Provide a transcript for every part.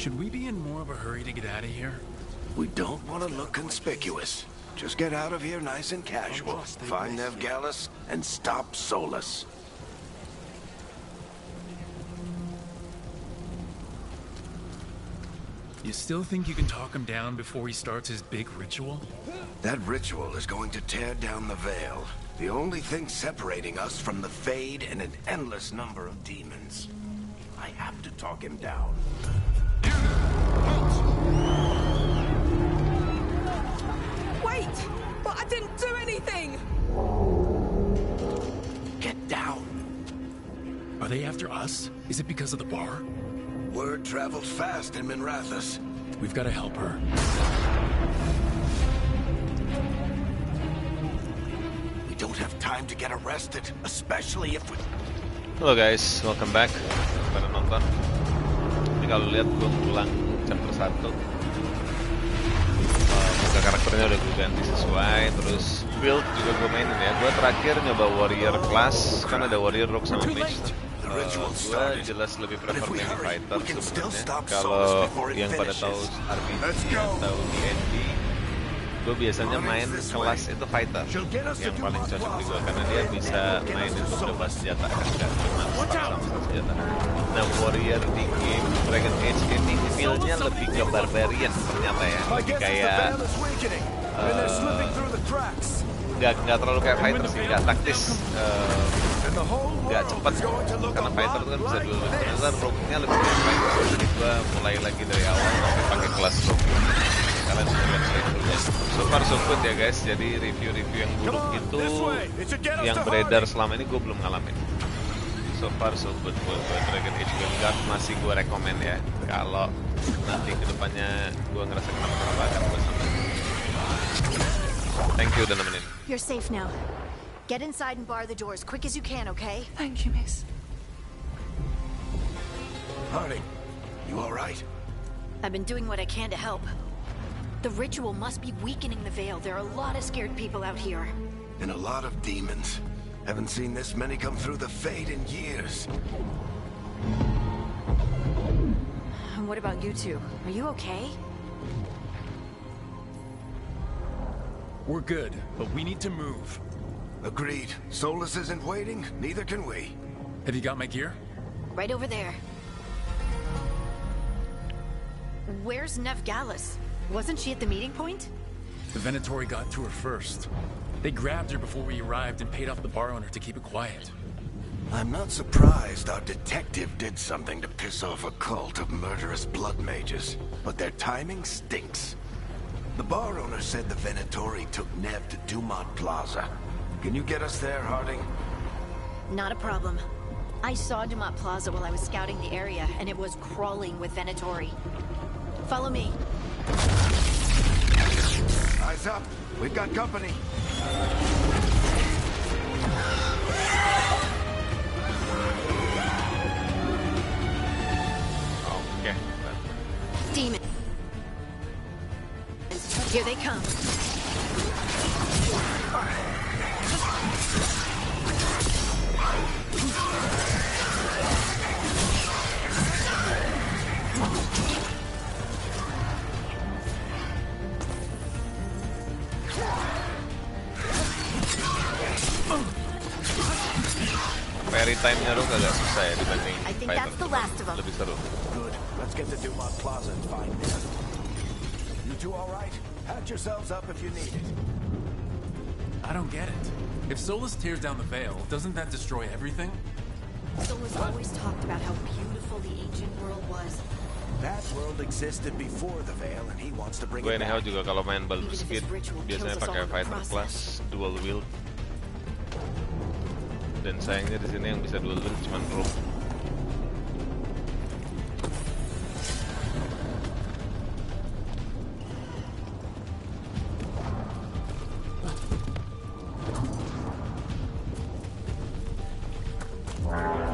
Should we be in more of a hurry to get out of here? We don't want to look conspicuous. Just get out of here nice and casual. Find Veilguard and stop Solus. You still think you can talk him down before he starts his big ritual? That ritual is going to tear down the Veil. The only thing separating us from the Fade and an endless number of demons. I have to talk him down. Wait! But I didn't do anything! Get down. Are they after us? Is it because of the bar? Word travels fast in Minrathous. We've got to help her. We don't have time to get arrested, especially if we... Halo guys, welcome back. Pada nonton. Ini kalau lihat gue ngulang chapter 1. Muka karakternya udah gue ganti sesuai. Terus build juga gue mainin ya. Gue terakhir nyoba warrior class. Kan ada warrior rogue sama mage. Gue jelas lebih prefer main fighter sebenarnya. Kalau yang pada tahu RPG atau D&D, gue biasanya main kelas itu fighter yang paling cocok di gue karena dia bisa mainin beberapa senjata kan gak cuma sama senjata. Nah warrior di game Dragon Age ini feel-nya lebih ke barbarian ternyata ya, lebih kayak nggak terlalu kayak fighter sih, nggak taktis, nggak cepat karena fighter itu kan bisa dulu. Ternyata rogue-nya lebih kayak fighter, jadi gue mulai lagi dari awal sampai pakai kelas rogue. Kalian bisa lihat playthrough-nya. So far so good ya guys, jadi review-review yang buruk itu yang beredar selama ini gue belum ngalamin. So far so good buat Dragon Age Veilguard, masih gue rekomen ya. Kalau nanti kedepannya gue ngerasa kenapa-kenapa akan gue sampai. Thank you udah nemenin. You're safe now. Get inside and bar the door as quick as you can, okay? Thank you, miss. Harding, you all right? I've been doing what I can to help. The ritual must be weakening the Veil. There are a lot of scared people out here. And a lot of demons. Haven't seen this many come through the Fade in years. And what about you two? Are you okay? We're good, but we need to move. Agreed. Solus isn't waiting, neither can we. Have you got my gear? Right over there. Where's Veilguard? Wasn't she at the meeting point? The Venatori got to her first. They grabbed her before we arrived and paid off the bar owner to keep it quiet. I'm not surprised our detective did something to piss off a cult of murderous blood mages, but their timing stinks. The bar owner said the Venatori took Nev to Dumont Plaza. Can you get us there, Harding? Not a problem. I saw Dumont Plaza while I was scouting the area, and it was crawling with Venatori. Follow me. Eyes up. We've got company. Okay. Demon. Here they come. Parry time-nya Rogue agak susah ya dibanding fighter. Lebih seru. Good. Let's get to Dumont Plaza and find Nev. You two all right? Patch yourselves up if you need it. I don't get it. If Solus tears down the Veil, doesn't that destroy everything? Solus always talked about how beautiful the ancient world was. That world existed before the Veil, and he wants to bring Gue it anyhow back. juga kalau main Baldur's Gate biasanya pakai fighter class dual wield. Dan sayangnya di sini yang bisa dual wield cuma rogue.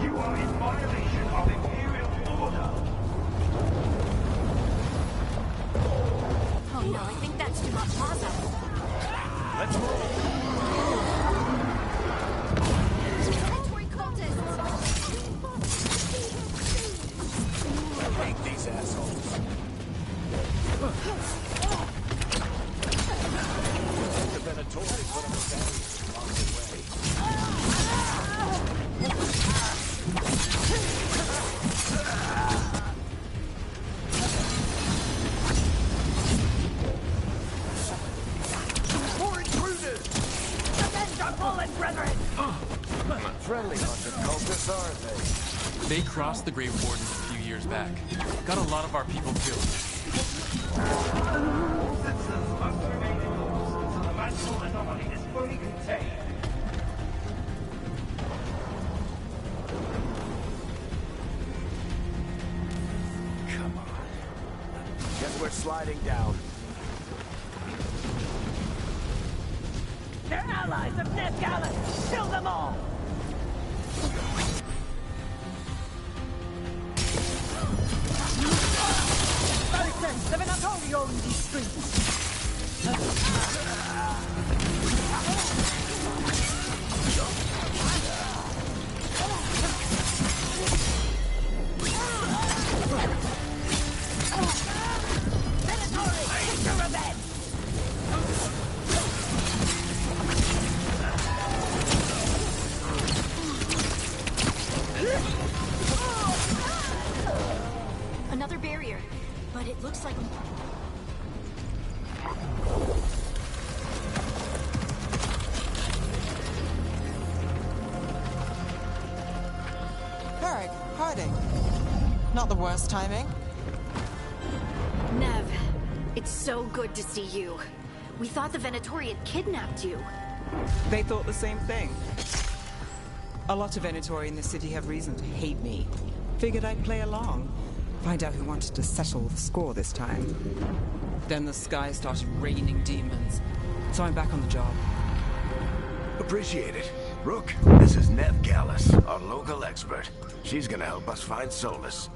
You are in violation of Imperial order. Oh no, I think that's Dumont Plaza. Let's move. Venatori cultists! I hate these assholes. They crossed the Great Wardens a few years back. Got a lot of our people killed. Come on. Guess we're sliding down. They're allies of Veilguard! Kill them all! The Venatori own these streets. Venatori, take your revenge! Another barrier, but it looks like... Varric, hiding. Not the worst timing. Nev, it's so good to see you. We thought the Venatori had kidnapped you. They thought the same thing. A lot of Venatori in the city have reason to hate me. Figured I'd play along. Find out who wanted to settle the score this time. Then the sky started raining demons. So I'm back on the job. Appreciate it. Rook, this is Nev Gallus, our local expert. She's gonna help us find Solus.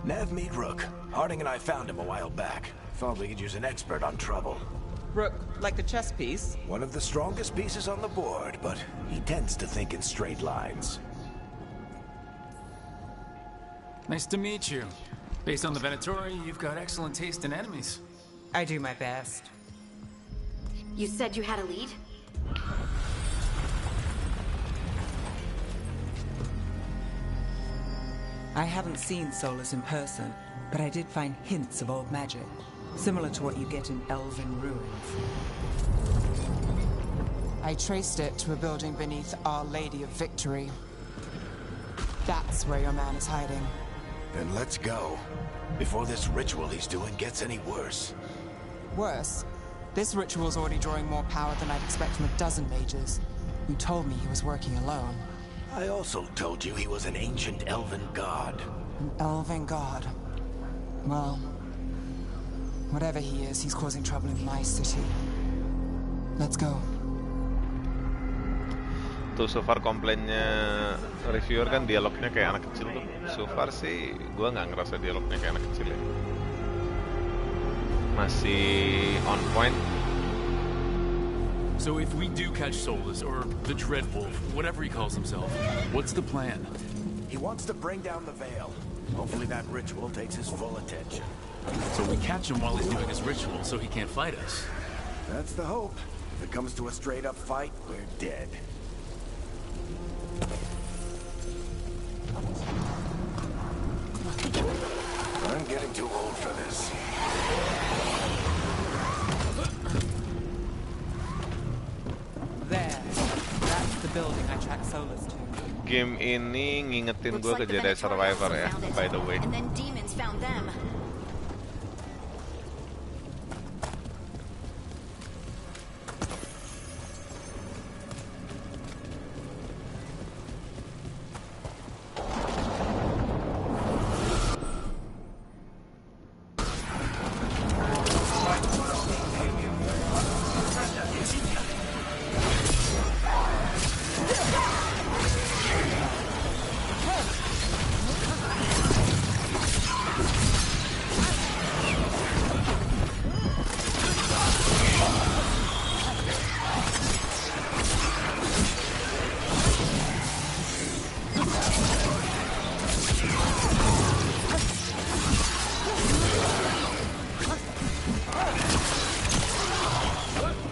Nev, meet Rook. Harding and I found him a while back. Thought we could use an expert on trouble. Rook, like the chess piece? One of the strongest pieces on the board, but he tends to think in straight lines. Nice to meet you. Based on the Venatori, you've got excellent taste in enemies. I do my best. You said you had a lead? I haven't seen Solus in person, but I did find hints of old magic, similar to what you get in elven ruins. I traced it to a building beneath Our Lady of Victory. That's where your man is hiding. Then let's go. Before this ritual he's doing gets any worse. Worse, this ritual's already drawing more power than I'd expect from a dozen mages. You told me he was working alone. I also told you he was an ancient elven god. An elven god. Well, whatever he is, he's causing trouble in my city. Let's go. Tuh so far komplainnya reviewer kan dialognya kayak anak kecil tuh. So far sih gue nggak ngerasa dialognya kayak anak kecil ya. Masih on point. So if we do catch Solus, or the Dreadwolf, whatever he calls himself, what's the plan? He wants to bring down the veil. Hopefully that ritual takes his full attention. So we catch him while he's doing his ritual, so he can't fight us. That's the hope. If it comes to a straight-up fight, we're dead. I'm getting too old for this. There. That's the building I tracked Solus to. Game ini ngingetin gue ke Jedi Survivor ya, by the way. And then demons found them.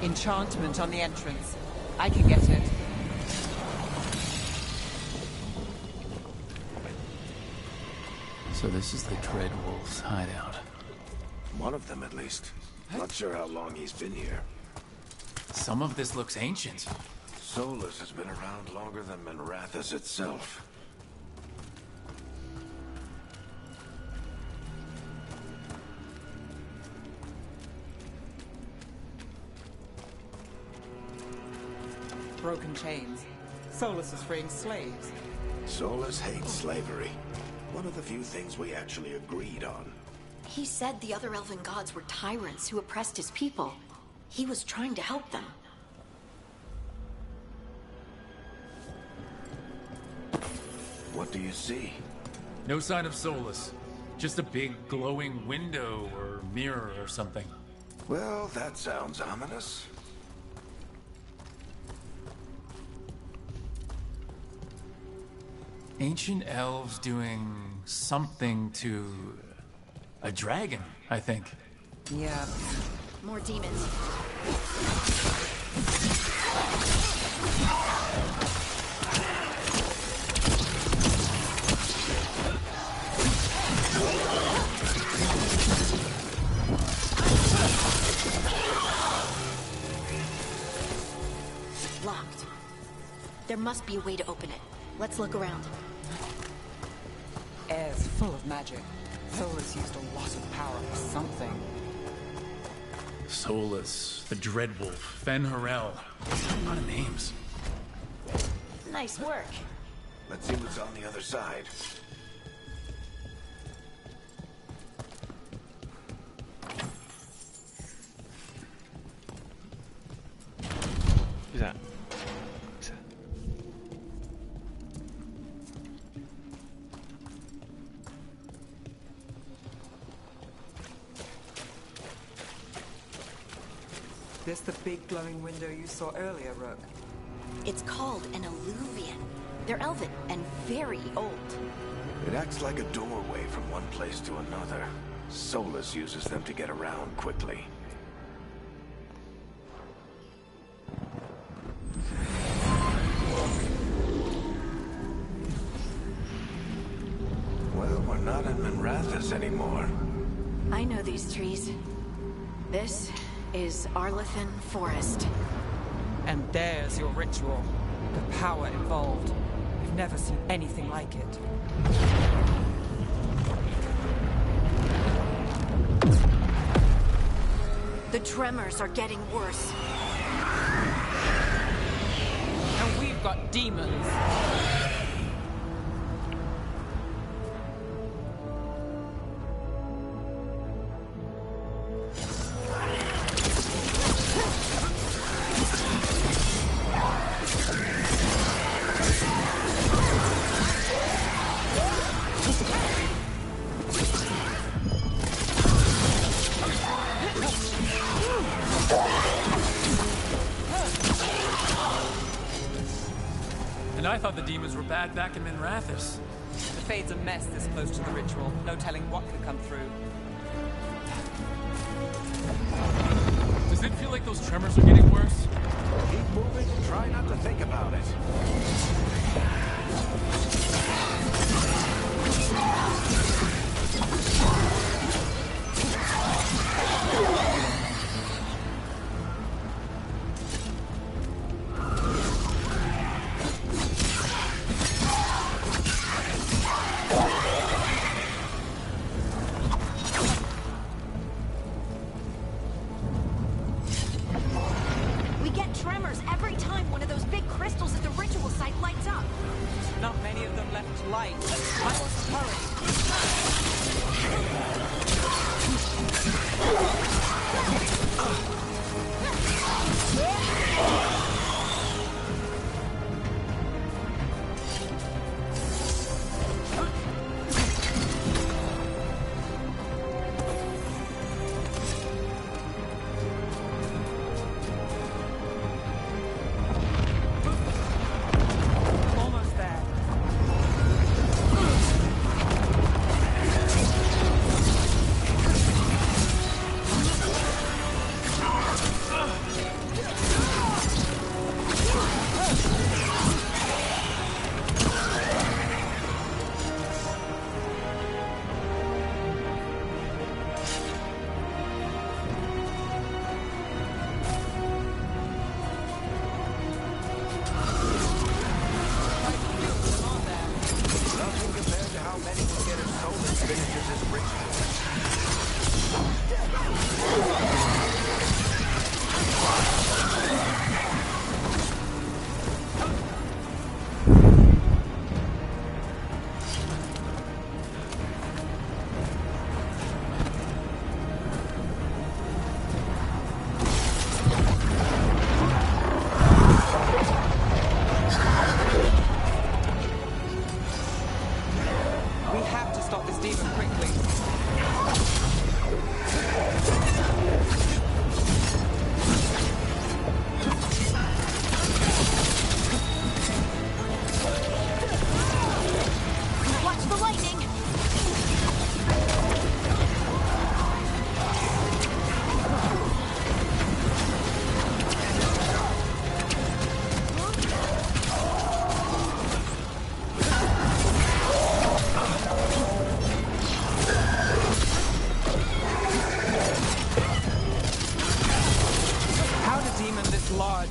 Enchantment on the entrance. I can get it. So this is the Dreadwolf's hideout. One of them, at least. Not sure how long he's been here. Some of this looks ancient. Solus has been around longer than Minrathous itself. broken chains. Solus is freeing slaves. Solus hates slavery. One of the few things we actually agreed on. He said the other elven gods were tyrants who oppressed his people. He was trying to help them. What do you see? No sign of Solus. Just a big glowing window or mirror or something. Well, that sounds ominous. Ancient elves doing something to a dragon, I think. Yeah. More demons. Locked. There must be a way to open it. Let's look around. Air's full of magic. Solus used a lot of power for something. Solus, the Dreadwolf, Fen-Harel. A lot of names. Nice work. Let's see what's on the other side. Bisa. This the big glowing window you saw earlier, Rook? It's called an alluvian. They're elven and very old. It acts like a doorway from one place to another. Solus uses them to get around quickly. Well, we're not in Minrathous anymore. I know these trees. This is Arlethan Forest. And there's your ritual. The power involved. You've never seen anything like it. The tremors are getting worse. And we've got demons. And I thought the demons were bad back in Minrathous. The Fade's a mess this close to the ritual. No telling what could come through. Does it feel like those tremors are getting worse? Keep moving and try not to think about it. We get tremors every time one of those big crystals at the ritual site lights up. Not many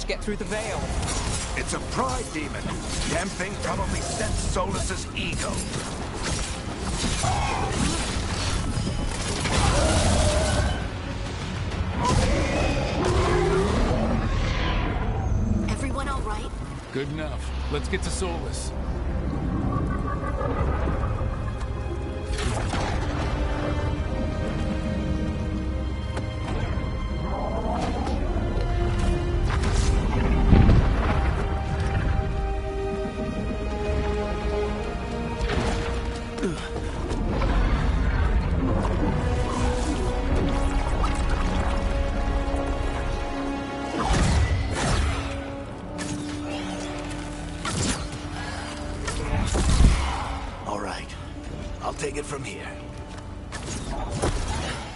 to get through the veil. It's a pride demon. Damn thing probably sensed Solus's ego. Everyone all right? Good enough. Let's get to Solus. Take it from here.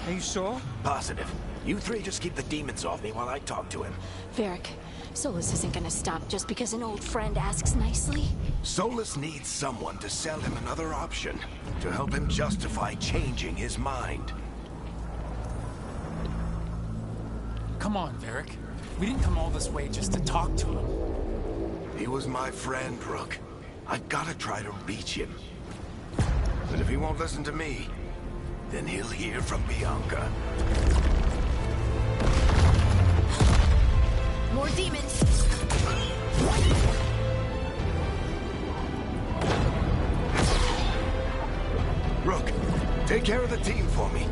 Are you sure? Positive. You three just keep the demons off me while I talk to him. Varric, Solus isn't gonna stop just because an old friend asks nicely. Solus needs someone to sell him another option, to help him justify changing his mind. Come on, Varric. We didn't come all this way just to talk to him. He was my friend, Rook. I've gotta try to reach him. But if he won't listen to me, then he'll hear from Bianca. More demons! Rook, take care of the team for me.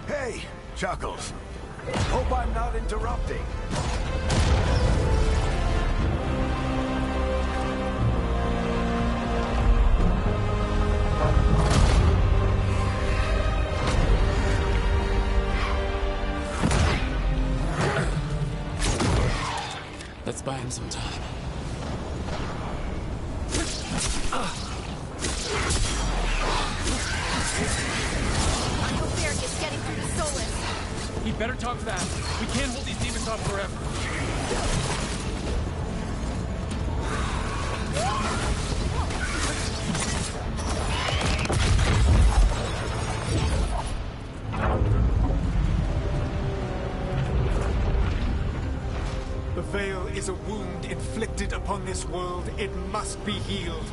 Hey, Chuckles. Hope I'm not interrupting. Let's buy him some time. I hope Varric is getting through to Solus. He better talk fast. We can't hold these demons off forever. The veil is a wound inflicted upon this world. It must be healed.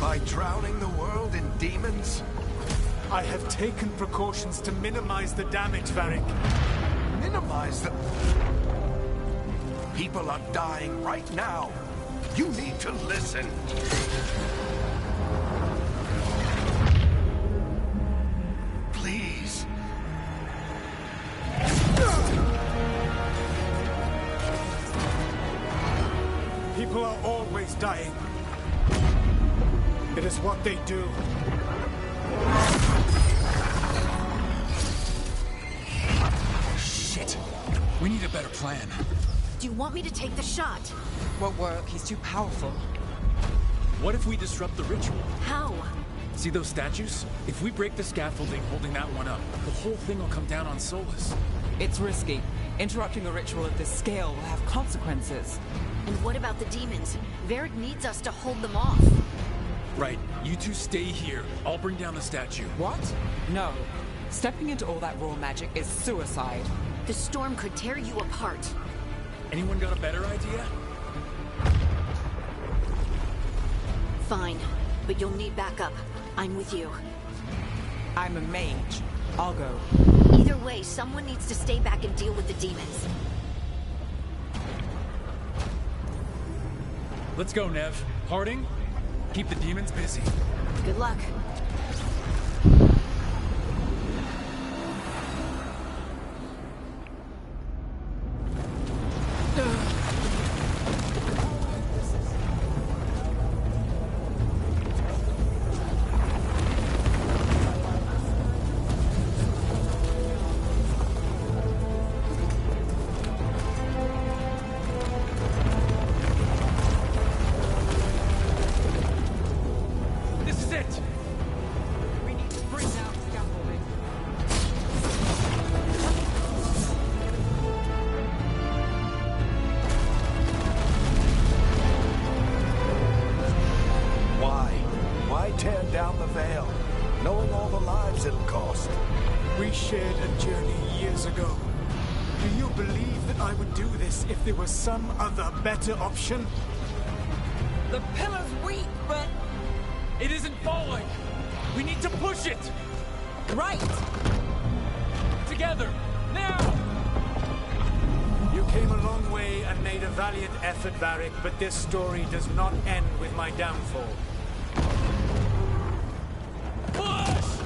By drowning the world in demons? I have taken precautions to minimize the damage, Varric. Minimize the... People are dying right now. You need to listen. Please. People are always dying. It is what they do. Shit. We need a better plan. Do you want me to take the shot? Won't work. He's too powerful. What if we disrupt the ritual? How? See those statues? If we break the scaffolding holding that one up, the whole thing will come down on Solus. It's risky. Interrupting a ritual of this scale will have consequences. And what about the demons? Varric needs us to hold them off. Right. You two stay here. I'll bring down the statue. What? No. Stepping into all that raw magic is suicide. The storm could tear you apart. Anyone got a better idea? Fine, but you'll need backup. I'm with you. I'm a mage. I'll go. Either way, someone needs to stay back and deal with the demons. Let's go, Nev. Harding, keep the demons busy. Good luck. Tear down the veil. knowing all the lives it'll cost. We shared a journey years ago. Do you believe that I would do this if there was some other better option? The pillar's weak, but... It isn't falling! We need to push it! Right! Together! Now! You came a long way and made a valiant effort, Varric, but this story does not end with my downfall. Push!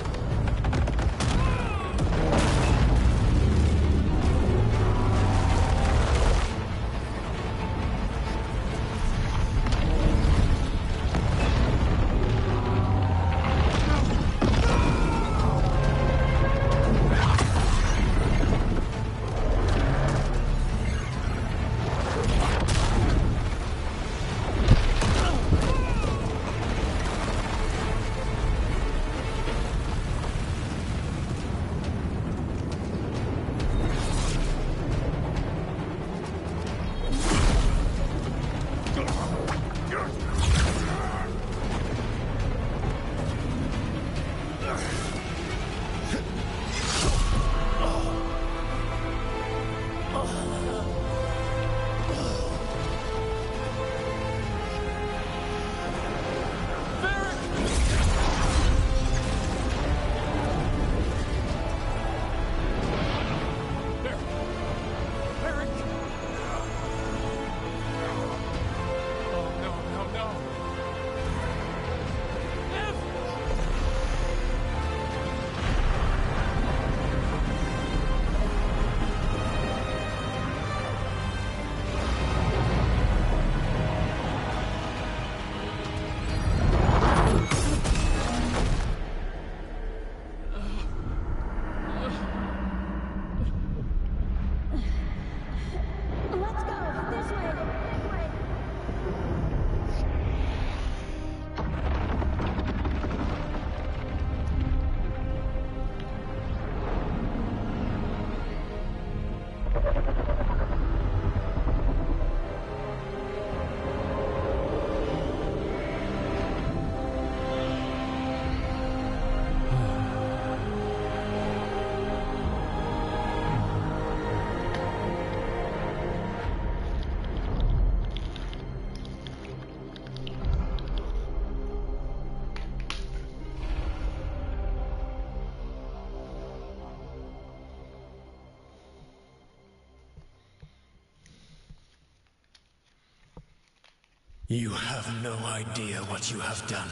You have no idea what you have done.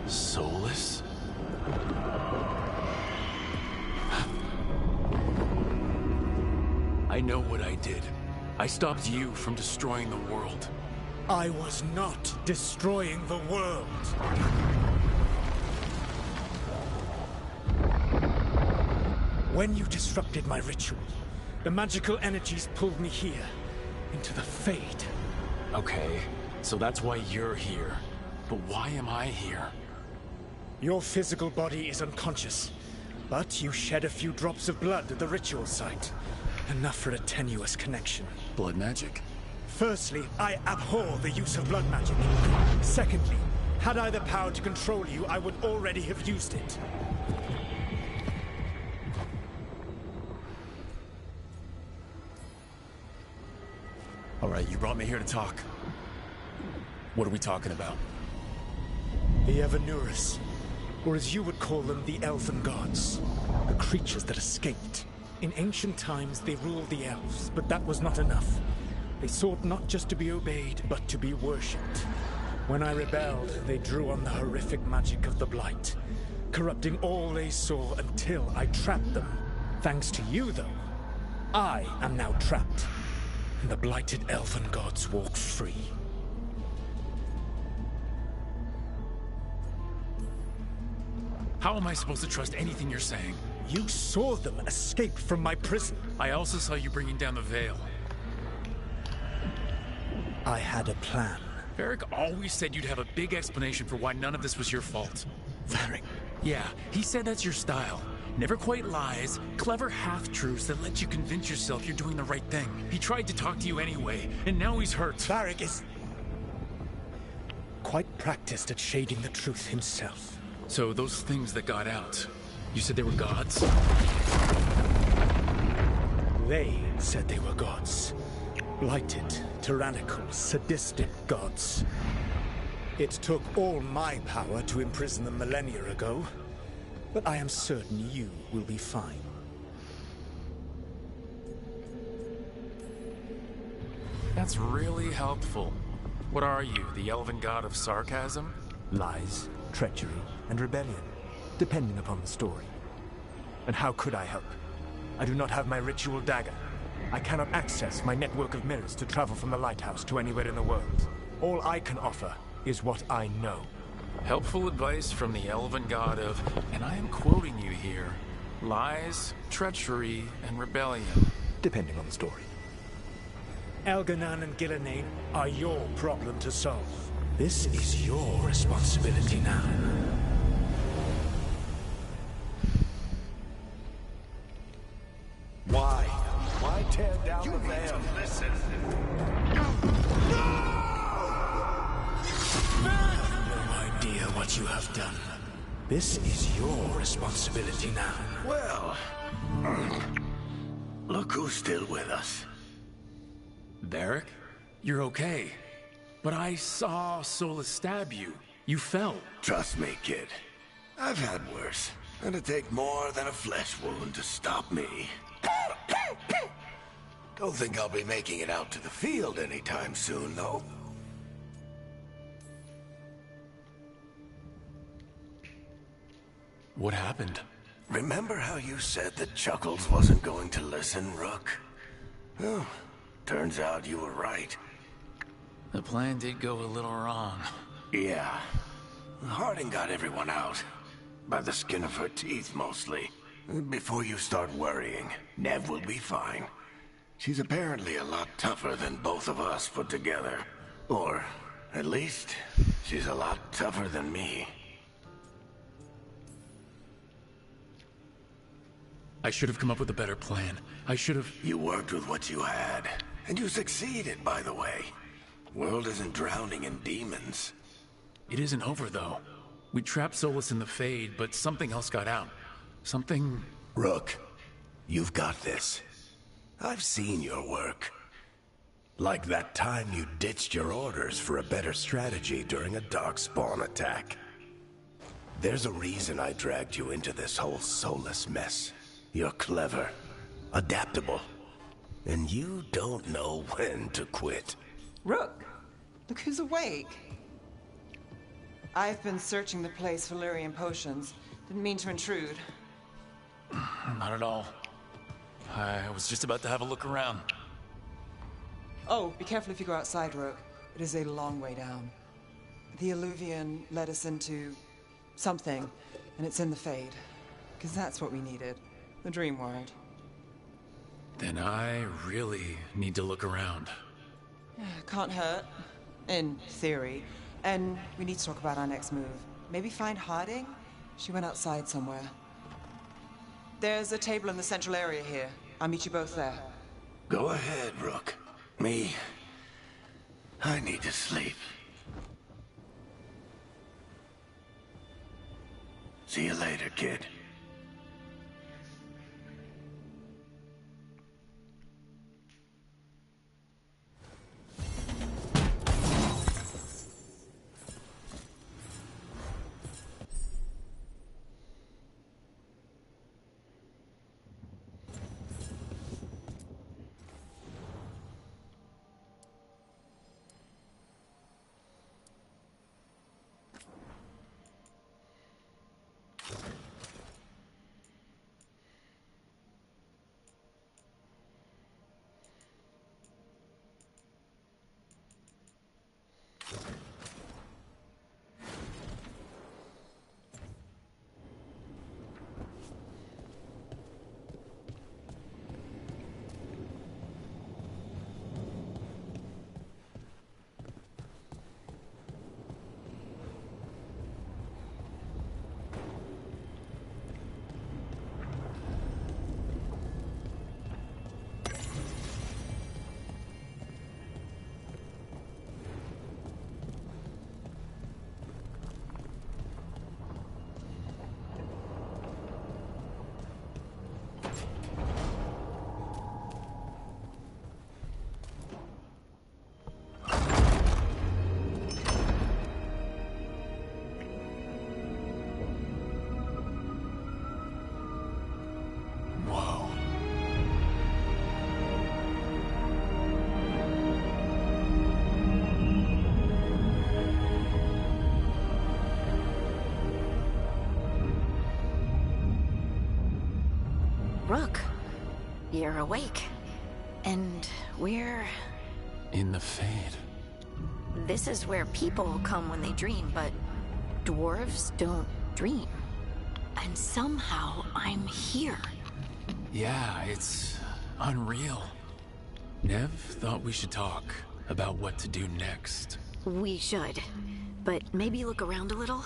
Soulless? I know what I did. I stopped you from destroying the world. I was not destroying the world. When you disrupted my ritual, the magical energies pulled me here, into the Fade. Okay, so that's why you're here. But why am I here? Your physical body is unconscious, but you shed a few drops of blood at the ritual site. Enough for a tenuous connection. Blood magic? Firstly, I abhor the use of blood magic. Secondly, had I the power to control you, I would already have used it. All right, you brought me here to talk. What are we talking about? The Evanurus, or as you would call them, the Elven Gods. The creatures that escaped. In ancient times, they ruled the elves, but that was not enough. They sought not just to be obeyed, but to be worshipped. When I rebelled, they drew on the horrific magic of the Blight, corrupting all they saw until I trapped them. Thanks to you, though, I am now trapped, and the blighted Elven Gods walk free. How am I supposed to trust anything you're saying? You saw them escape from my prison. I also saw you bringing down the Veil. I had a plan. Varric always said you'd have a big explanation for why none of this was your fault. Varric. Yeah, he said that's your style. Never quite lies, clever half-truths that let you convince yourself you're doing the right thing. He tried to talk to you anyway, and now he's hurt. Varric is... quite practiced at shading the truth himself. So those things that got out, you said they were gods? They said they were gods. Blighted, tyrannical, sadistic gods. It took all my power to imprison them millennia ago, but I am certain you will be fine. That's really helpful. What are you, the elven god of sarcasm? Lies, treachery, and rebellion, depending upon the story. And how could I help? I do not have my ritual dagger. I cannot access my network of mirrors to travel from the lighthouse to anywhere in the world. All I can offer is what I know. Helpful advice from the elven god of, and I am quoting you here, lies, treachery, and rebellion. Depending on the story. Elganan and Gillenane are your problem to solve. This is your responsibility now. Why? Why tear down the veil? Listen. No idea what you have done. This is your responsibility now. Well, look who's still with us. Varric? You're okay. But I saw Solus stab you. You fell. Trust me, kid. I've had worse. It'd take more than a flesh wound to stop me. Don't think I'll be making it out to the field anytime soon, though. What happened? Remember how you said that Chuckles wasn't going to listen, Rook? Well, turns out you were right. The plan did go a little wrong. Yeah. Harding got everyone out. By the skin of her teeth, mostly. Before you start worrying, Nev will be fine. She's apparently a lot tougher than both of us put together. Or, at least, she's a lot tougher than me. I should have come up with a better plan. I should have... You worked with what you had. And you succeeded, by the way. World isn't drowning in demons. It isn't over, though. We trapped Solus in the Fade, but something else got out. Something... Rook, you've got this. I've seen your work. Like that time you ditched your orders for a better strategy during a darkspawn attack. There's a reason I dragged you into this whole Solus mess. You're clever, adaptable, and you don't know when to quit. Rook, look who's awake. I've been searching the place for Lyrian potions. Didn't mean to intrude. Not at all. I was just about to have a look around. Oh, be careful if you go outside, Rook. It is a long way down. The Illuvian led us into something, and it's in the Fade. Because that's what we needed. The dream world. Then I really need to look around. Can't hurt. In theory. And we need to talk about our next move. Maybe find Harding? She went outside somewhere. There's a table in the central area here. I'll meet you both there. Go ahead, Rook. I need to sleep. See you later, kid. You're awake. And we're... In the Fade. This is where people come when they dream, but dwarves don't dream. And somehow I'm here. Yeah, it's unreal. Nev thought we should talk about what to do next. We should. But maybe look around a little.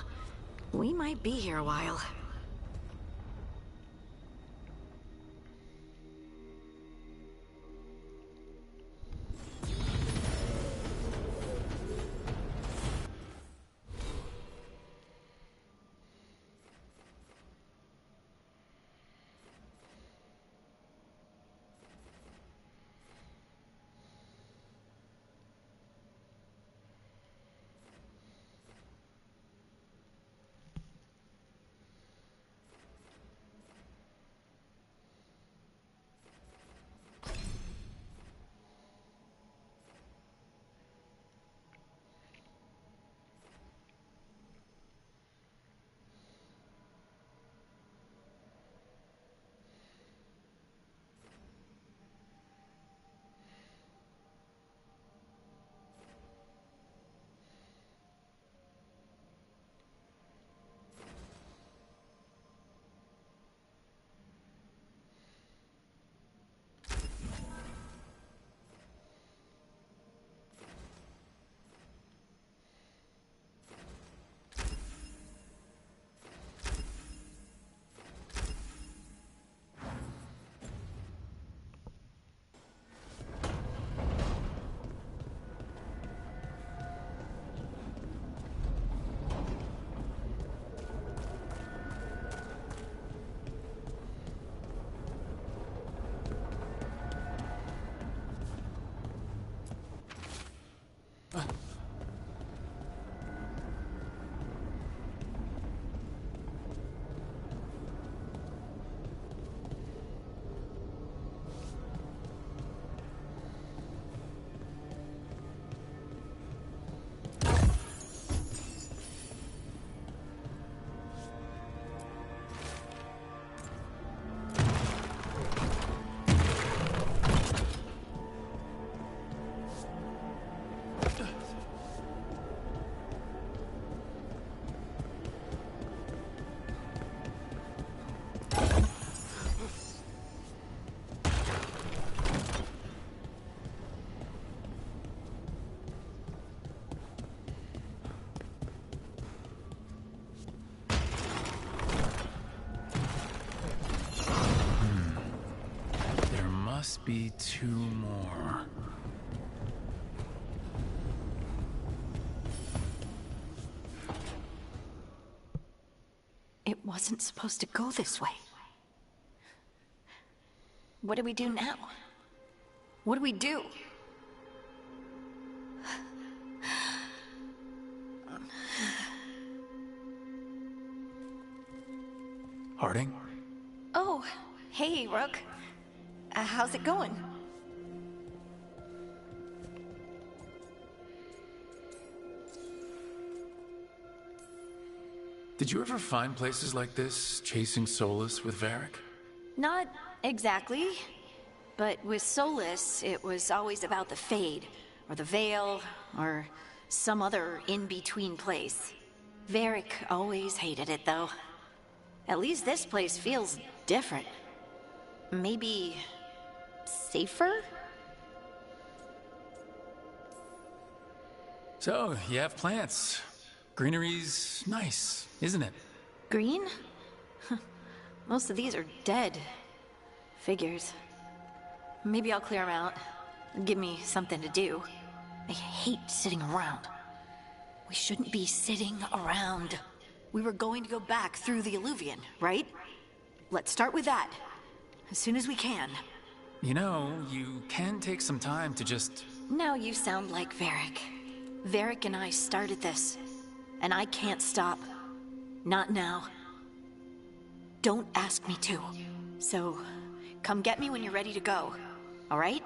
We might be here a while. Must be two more. It wasn't supposed to go this way. What do we do now? What do we do? Harding? Oh, hey, Rook. How's it going? Did you ever find places like this, chasing Solus with Varric? Not exactly. But with Solus, it was always about the Fade, or the Veil, or some other in-between place. Varric always hated it, though. At least this place feels different. Maybe... safer? So, you have plants. Greenery's nice, isn't it? Green? Most of these are dead. Figures. Maybe I'll clear them out. Give me something to do. I hate sitting around. We shouldn't be sitting around. We were going to go back through the Illuvian, right? Let's start with that. As soon as we can. You know, you can take some time to just... Now you sound like Varric. Varric and I started this. And I can't stop. Not now. Don't ask me to. So, come get me when you're ready to go. All right?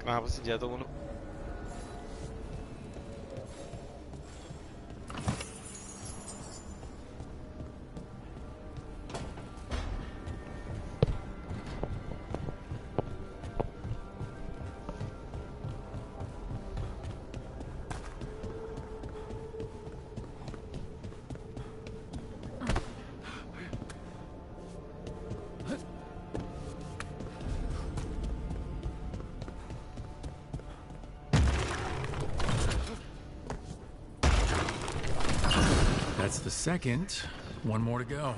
Kenapa sih jatuh mulu? That's the second. One more to go.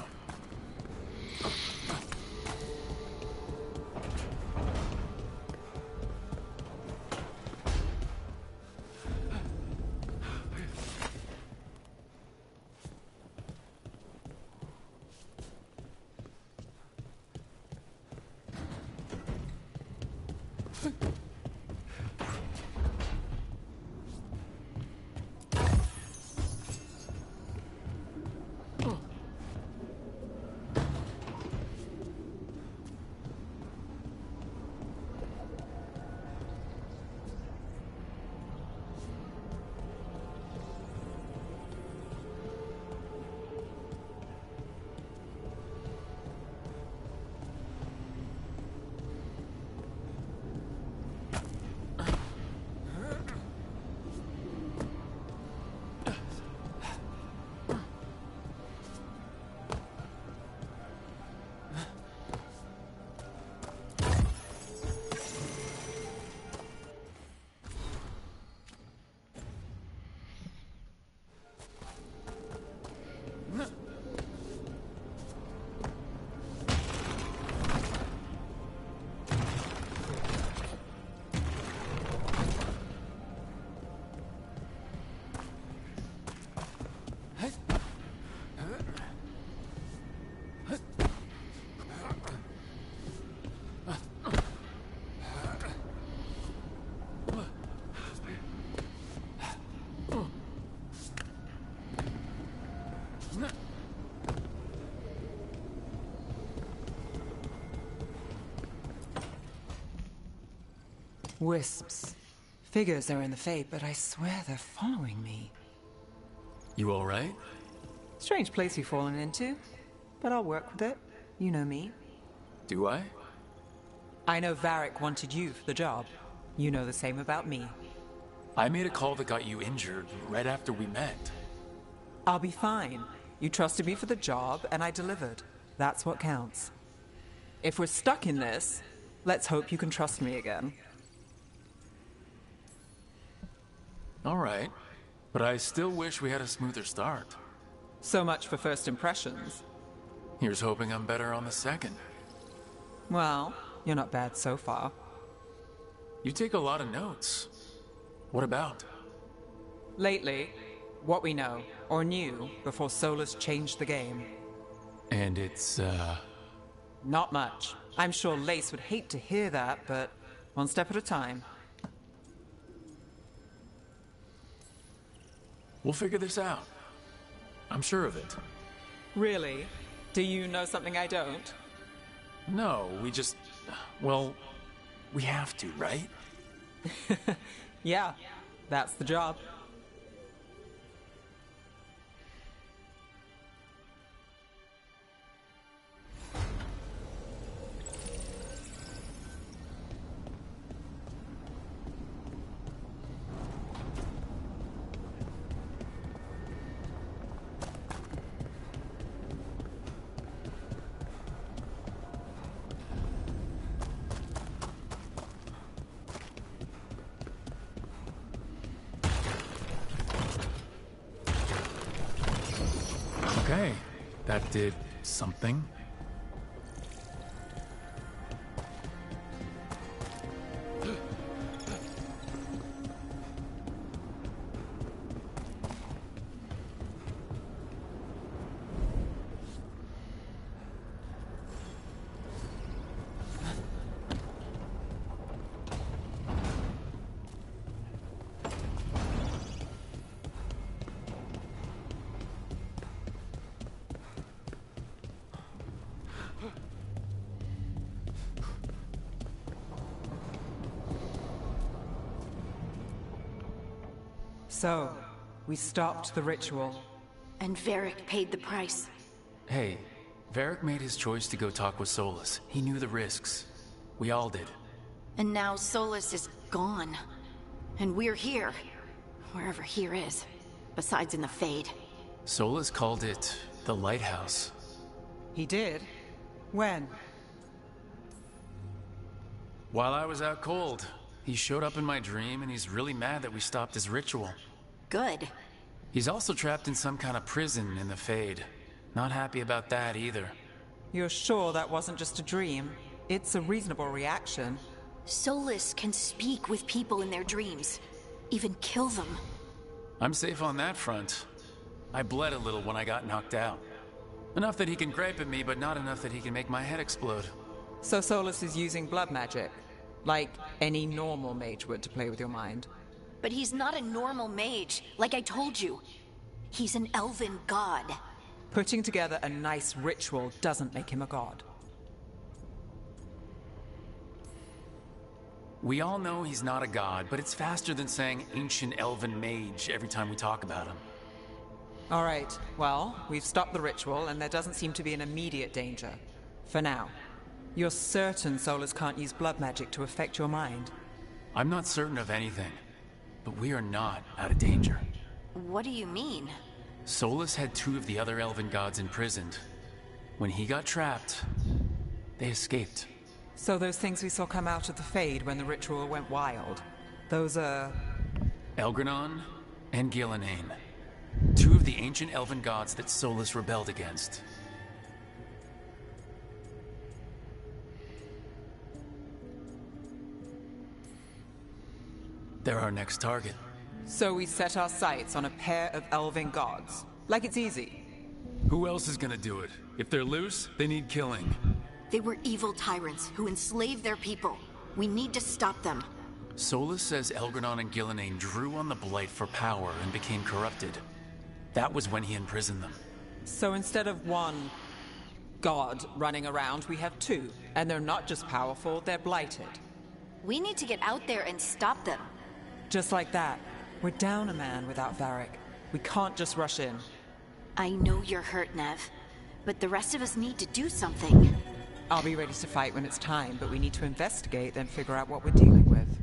Wisps. Figures are in the Fate, but I swear they're following me. You all right? Strange place you've fallen into, but I'll work with it. You know me. Do I? I know Varric wanted you for the job. You know the same about me. I made a call that got you injured right after we met. I'll be fine. You trusted me for the job, and I delivered. That's what counts. If we're stuck in this, let's hope you can trust me again. All right, but I still wish we had a smoother start. So much for first impressions. Here's hoping I'm better on the second. Well, you're not bad so far. You take a lot of notes. What about? Lately, what we know, or knew, before Solus changed the game. And it's, Not much. I'm sure Lace would hate to hear that, but one step at a time. We'll figure this out. I'm sure of it. Really? Do you know something I don't? No, we just... Well, we have to, right? Yeah, that's the job. Okay, that did something. So, we stopped the ritual. And Varric paid the price. Hey, Varric made his choice to go talk with Solus. He knew the risks. We all did. And now Solus is gone. And we're here. Wherever here is. Besides in the Fade. Solus called it the Lighthouse. He did? When? While I was out cold, he showed up in my dream and he's really mad that we stopped his ritual. Good. He's also trapped in some kind of prison in the Fade. Not happy about that either. You're sure that wasn't just a dream? It's a reasonable reaction. Solus can speak with people in their dreams. Even kill them. I'm safe on that front. I bled a little when I got knocked out. Enough that he can gripe at me, but not enough that he can make my head explode. So Solus is using blood magic? Like any normal mage would to play with your mind? But he's not a normal mage, like I told you. He's an elven god. Putting together a nice ritual doesn't make him a god. We all know he's not a god, but it's faster than saying ancient elven mage every time we talk about him. All right, well, we've stopped the ritual and there doesn't seem to be an immediate danger. For now. You're certain Solus can't use blood magic to affect your mind? I'm not certain of anything, but we are not out of danger. What do you mean? Solus had 2 of the other elven gods imprisoned. When he got trapped, they escaped. So those things we saw come out of the Fade when the ritual went wild, those are... Elgranon and Gillenane. 2 of the ancient elven gods that Solus rebelled against. They're our next target. So we set our sights on a pair of elven gods. Like it's easy. Who else is gonna do it? If they're loose, they need killing. They were evil tyrants who enslaved their people. We need to stop them. Solus says Elgranon and Gillenane drew on the Blight for power and became corrupted. That was when he imprisoned them. So instead of one god running around, we have 2. And they're not just powerful, they're blighted. We need to get out there and stop them. Just like that. We're down a man without Varric. We can't just rush in. I know you're hurt, Nev. But the rest of us need to do something. I'll be ready to fight when it's time, but we need to investigate, then figure out what we're dealing with.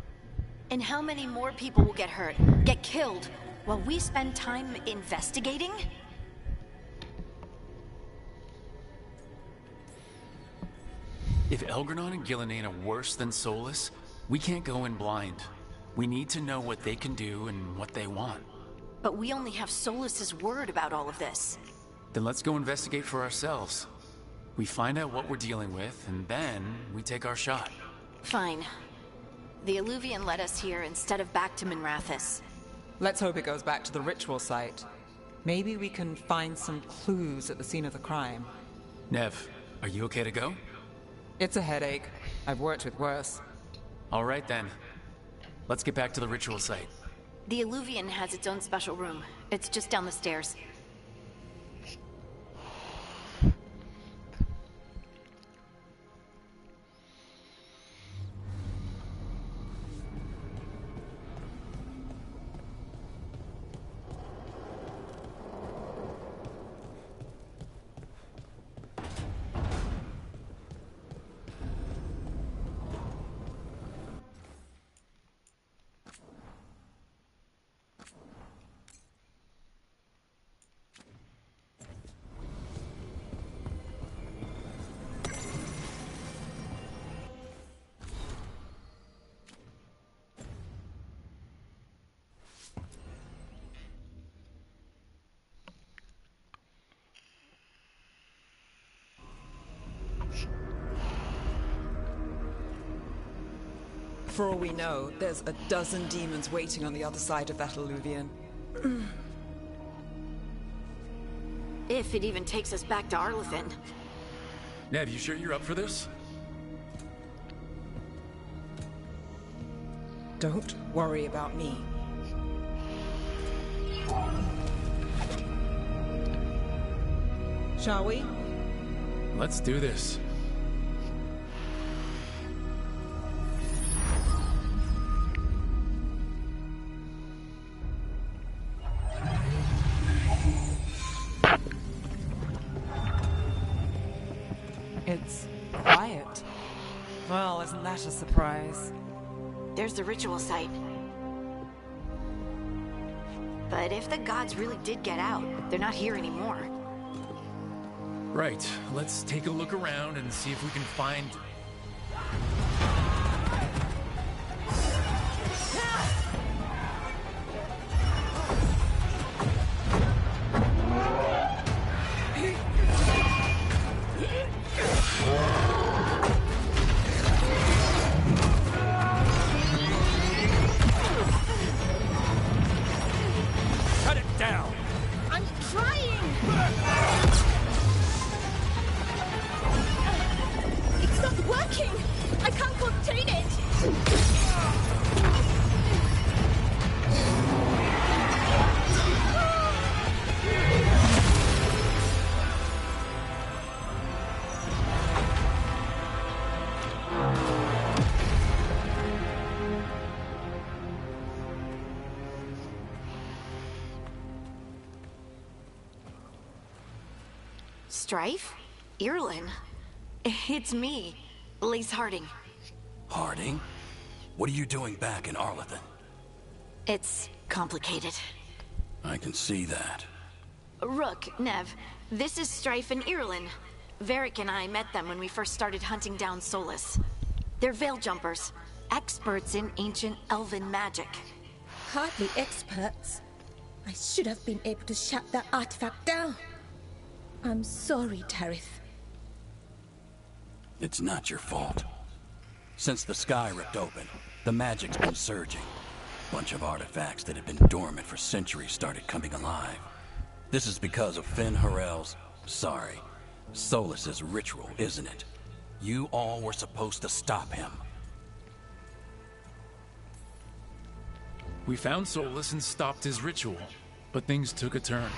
And how many more people will get hurt, get killed, while we spend time investigating? If Elgranon and Gillenane are worse than Solus, we can't go in blind. We need to know what they can do and what they want. But we only have Solus's word about all of this. Then let's go investigate for ourselves. We find out what we're dealing with, and then we take our shot. Fine. The Illuvian led us here instead of back to Minrathous. Let's hope it goes back to the ritual site. Maybe we can find some clues at the scene of the crime. Nev, are you okay to go? It's a headache. I've worked with worse. All right then. Let's get back to the ritual site. The Illuvian has its own special room. It's just down the stairs. For all we know, there's a dozen demons waiting on the other side of that Illuvian. If it even takes us back to Arlithin. Nev, you sure you're up for this? Don't worry about me. Shall we? Let's do this. It's quiet. Well, isn't that a surprise? There's the ritual site. But if the gods really did get out, they're not here anymore. Right, let's take a look around and see if we can find... Strife? Irlin? It's me, Lace Harding. Harding? What are you doing back in Arlington? It's complicated. I can see that. Rook, Nev, this is Strife and Irlin. Varric and I met them when we first started hunting down Solus. They're veil jumpers, experts in ancient elven magic. Hardly experts. I should have been able to shut that artifact down. I'm sorry, Tarith. It's not your fault. Since the sky ripped open, the magic's been surging. Bunch of artifacts that had been dormant for centuries started coming alive. This is because of Finn Harel's... sorry, Solus's ritual, isn't it? You all were supposed to stop him. We found Solus and stopped his ritual, but things took a turn.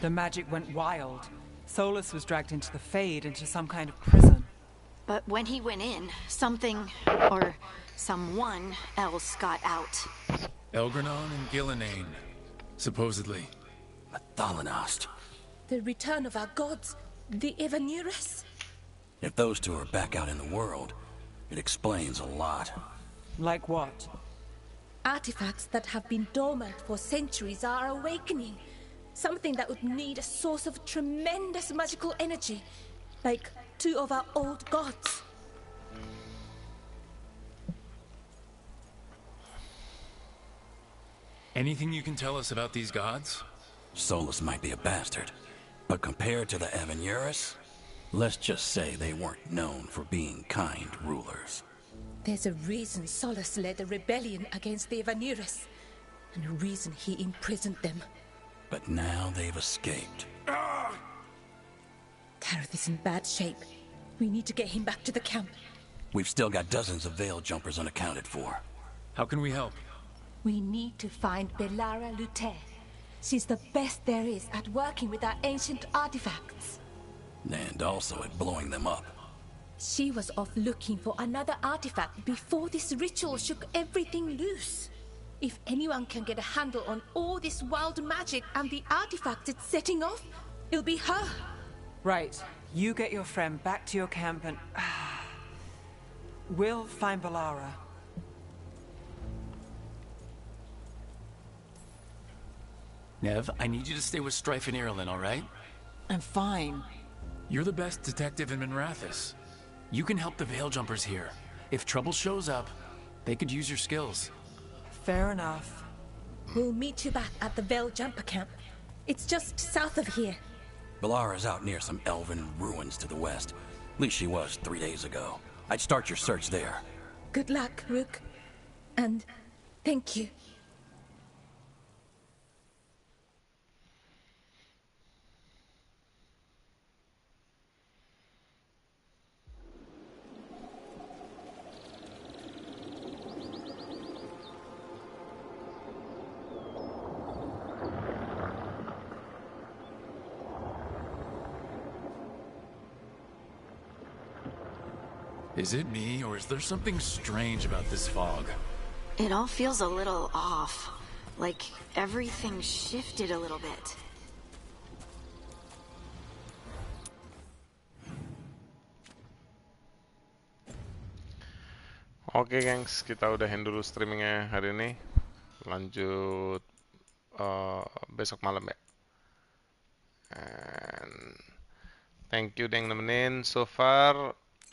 The magic went wild. Solus was dragged into the Fade, into some kind of prison. But when he went in, something, or someone else got out. Elgranon and Gillenane, supposedly. Thalanost. The return of our gods, the Evanurus. If those two are back out in the world, it explains a lot. Like what? Artifacts that have been dormant for centuries are awakening. Something that would need a source of tremendous magical energy, like two of our old gods. Anything you can tell us about these gods? Solus might be a bastard, but compared to the Evanurus, let's just say they weren't known for being kind rulers. There's a reason Solus led a rebellion against the Evanurus, and a reason he imprisoned them. But now they've escaped. Tarith is in bad shape. We need to get him back to the camp. We've still got dozens of veil jumpers unaccounted for. How can we help? We need to find Belara Lute. She's the best there is at working with our ancient artifacts. And also at blowing them up. She was off looking for another artifact before this ritual shook everything loose. If anyone can get a handle on all this wild magic and the artifacts it's setting off, it'll be her. Right. You get your friend back to your camp and... we'll find Belara. Nev, I need you to stay with Strife and Irlin, all right? I'm fine. You're the best detective in Minrathous. You can help the veil jumpers here. If trouble shows up, they could use your skills. Fair enough. We'll meet you back at the Veil Jumper camp. It's just south of here. Belara's out near some elven ruins to the west. At least she was 3 days ago. I'd start your search there. Good luck, Rook. And thank you. Is it me, or is there something strange about this fog? It all feels a little off. Like everything shifted a little bit. Oke gengs, kita udahin dulu streamingnya hari ini. Lanjut besok malam ya. And thank you udah yang nemenin. So far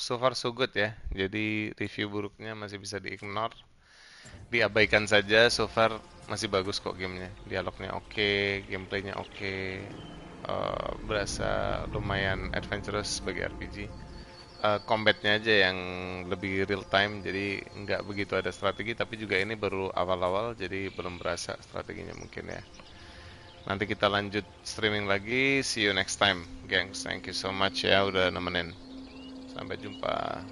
so good ya. Jadi review buruknya masih bisa diignore, diabaikan saja. So far masih bagus kok gamenya. Dialognya oke, gameplaynya oke. Berasa lumayan adventurous sebagai RPG. Combatnya aja yang lebih real time, jadi nggak begitu ada strategi, tapi juga ini baru awal-awal, jadi belum berasa strateginya mungkin ya. Nanti kita lanjut streaming lagi. See you next time, gengs. Thank you so much ya udah nemenin. Sampai jumpa.